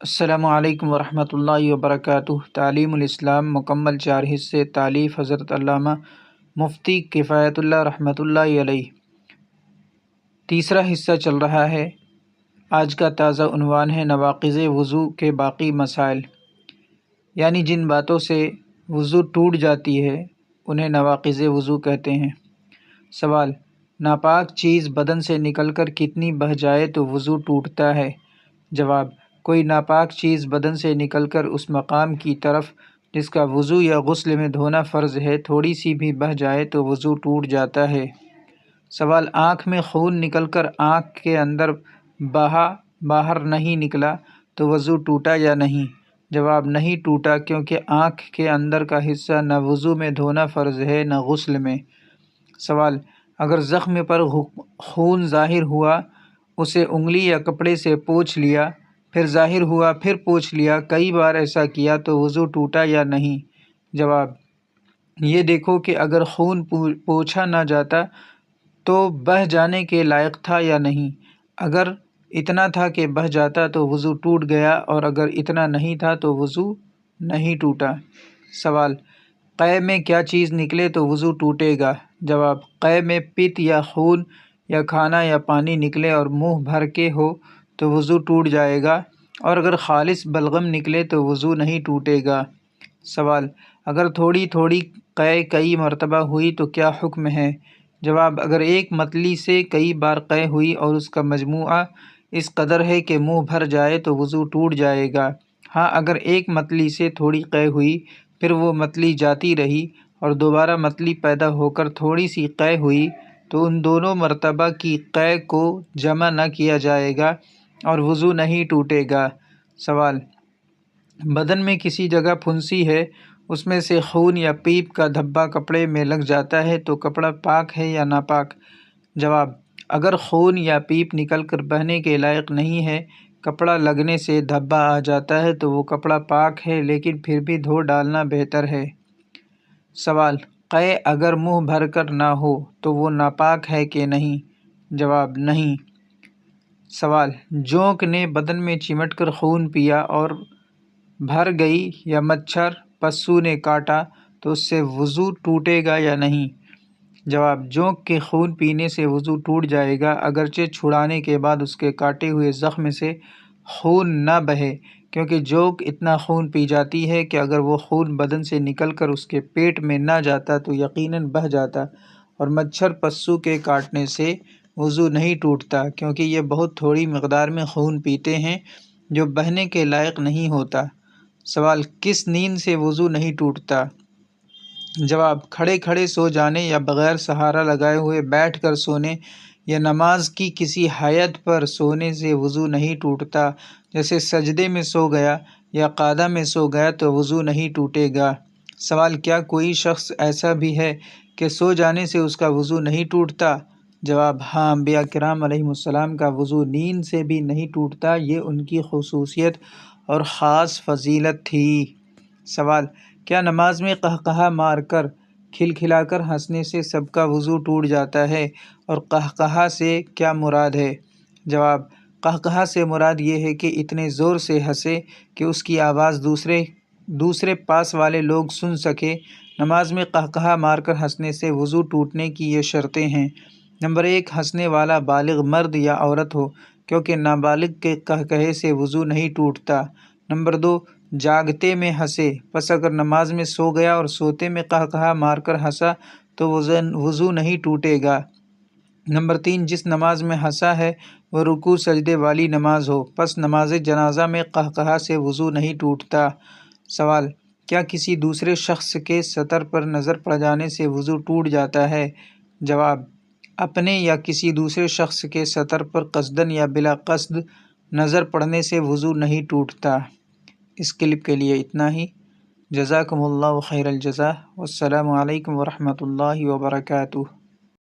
السلام علیکم ورحمۃ اللہ وبرکاتہ۔ تعلیم الاسلام مکمل 4 حصے، تالیف حضرت علامہ مفتی کفایت اللہ رحمۃ اللہ علیہ۔ تیسرا حصہ چل رہا ہے۔ آج کا تازہ عنوان ہے نواقض وضو کے باقی مسائل، یعنی جن باتوں سے وضو ٹوٹ جاتی ہے انہیں نواقض وضو کہتے ہیں۔ سوال: ناپاک چیز بدن سے نکل کر کتنی بہہ جائے تو وضو ٹوٹتا ہے؟ جواب: کوئی ناپاک چیز بدن سے نکل کر اس مقام کی طرف جس کا وضو یا غسل میں دھونا فرض ہے تھوڑی سی بھی بہہ جائے تو وضو ٹوٹ جاتا ہے۔ سوال: آنکھ میں خون نکل کر آنکھ کے اندر بہا باہر نہیں نکلا تو وضو ٹوٹا یا نہیں؟ جواب: نہیں ٹوٹا، کیونکہ آنکھ کے اندر کا حصہ نہ وضو میں دھونا فرض ہے نہ غسل میں۔ سوال: اگر زخم پر خون ظاہر ہوا، اسے انگلی یا کپڑے سے پوچھ لیا، پھر ظاہر ہوا پھر پوچھ لیا، کئی بار ایسا کیا تو وضو ٹوٹا یا نہیں؟ جواب: یہ دیکھو کہ اگر خون پوچھا نہ جاتا تو بہہ جانے کے لائق تھا یا نہیں۔ اگر اتنا تھا کہ بہہ جاتا تو وضو ٹوٹ گیا، اور اگر اتنا نہیں تھا تو وضو نہیں ٹوٹا۔ سوال: قے میں کیا چیز نکلے تو وضو ٹوٹے گا؟ جواب: قے میں پت یا خون یا کھانا یا پانی نکلے اور منہ بھر کے ہو تو وضو ٹوٹ جائے گا، اور اگر خالص بلغم نکلے تو وضو نہیں ٹوٹے گا۔ سوال: اگر تھوڑی تھوڑی قے کئی مرتبہ ہوئی تو کیا حکم ہے؟ جواب: اگر ایک متلی سے کئی بار قے ہوئی اور اس کا مجموعہ اس قدر ہے کہ منہ بھر جائے تو وضو ٹوٹ جائے گا۔ ہاں، اگر ایک متلی سے تھوڑی قے ہوئی، پھر وہ متلی جاتی رہی اور دوبارہ متلی پیدا ہو کر تھوڑی سی قے ہوئی تو ان دونوں مرتبہ کی قے کو جمع نہ کیا جائے گا اور وضو نہیں ٹوٹے گا۔ سوال: بدن میں کسی جگہ پھنسی ہے، اس میں سے خون یا پیپ کا دھبا کپڑے میں لگ جاتا ہے تو کپڑا پاک ہے یا ناپاک؟ جواب: اگر خون یا پیپ نکل کر بہنے کے لائق نہیں ہے، کپڑا لگنے سے دھبا آ جاتا ہے تو وہ کپڑا پاک ہے، لیکن پھر بھی دھو ڈالنا بہتر ہے۔ سوال: قے اگر منہ بھر کر نہ ہو تو وہ ناپاک ہے کہ نہیں؟ جواب: نہیں۔ سوال: جونک نے بدن میں چمٹ کر خون پیا اور بھر گئی، یا مچھر پسو نے کاٹا تو اس سے وضو ٹوٹے گا یا نہیں؟ جواب: جونک کے خون پینے سے وضو ٹوٹ جائے گا، اگرچہ چھڑانے کے بعد اس کے کاٹے ہوئے زخم سے خون نہ بہے، کیونکہ جونک اتنا خون پی جاتی ہے کہ اگر وہ خون بدن سے نکل کر اس کے پیٹ میں نہ جاتا تو یقیناً بہہ جاتا، اور مچھر پسو کے کاٹنے سے وضو نہیں ٹوٹتا، کیونکہ یہ بہت تھوڑی مقدار میں خون پیتے ہیں جو بہنے کے لائق نہیں ہوتا۔ سوال: کس نیند سے وضو نہیں ٹوٹتا؟ جواب: کھڑے کھڑے سو جانے یا بغیر سہارا لگائے ہوئے بیٹھ کر سونے یا نماز کی کسی حیت پر سونے سے وضو نہیں ٹوٹتا، جیسے سجدے میں سو گیا یا قعدہ میں سو گیا تو وضو نہیں ٹوٹے گا۔ سوال: کیا کوئی شخص ایسا بھی ہے کہ سو جانے سے اس کا وضو نہیں ٹوٹتا؟ جواب: ہاں، انبیاء کرام علیہم السلام کا وضو نیند سے بھی نہیں ٹوٹتا، یہ ان کی خصوصیت اور خاص فضیلت تھی۔ سوال: کیا نماز میں قہقہا مار کر کھلکھلا کر ہنسنے سے سب کا وضو ٹوٹ جاتا ہے، اور قہقہا سے کیا مراد ہے؟ جواب: قہقہا سے مراد یہ ہے کہ اتنے زور سے ہنسے کہ اس کی آواز دوسرے پاس والے لوگ سن سکے۔ نماز میں قہقہا مار کر ہنسنے سے وضو ٹوٹنے کی یہ شرطیں ہیں: نمبر 1، ہنسنے والا بالغ مرد یا عورت ہو، کیونکہ نابالغ کے قہقہے سے وضو نہیں ٹوٹتا۔ نمبر 2، جاگتے میں ہنسے، پس اگر نماز میں سو گیا اور سوتے میں قہقہا مار کر ہنسا تو وضو نہیں ٹوٹے گا۔ نمبر 3، جس نماز میں ہنسا ہے وہ رکوع سجدے والی نماز ہو، پس نماز جنازہ میں قہقہا سے وضو نہیں ٹوٹتا۔ سوال: کیا کسی دوسرے شخص کے ستر پر نظر پڑ جانے سے وضو ٹوٹ جاتا ہے؟ جواب: اپنے یا کسی دوسرے شخص کے ستر پر قصداً یا بلا قصد نظر پڑنے سے وضو نہیں ٹوٹتا۔ اس کلپ کے لیے اتنا ہی۔ جزاکم اللہ خیر الجزا، والسلام علیکم ورحمۃ اللہ وبرکاتہ۔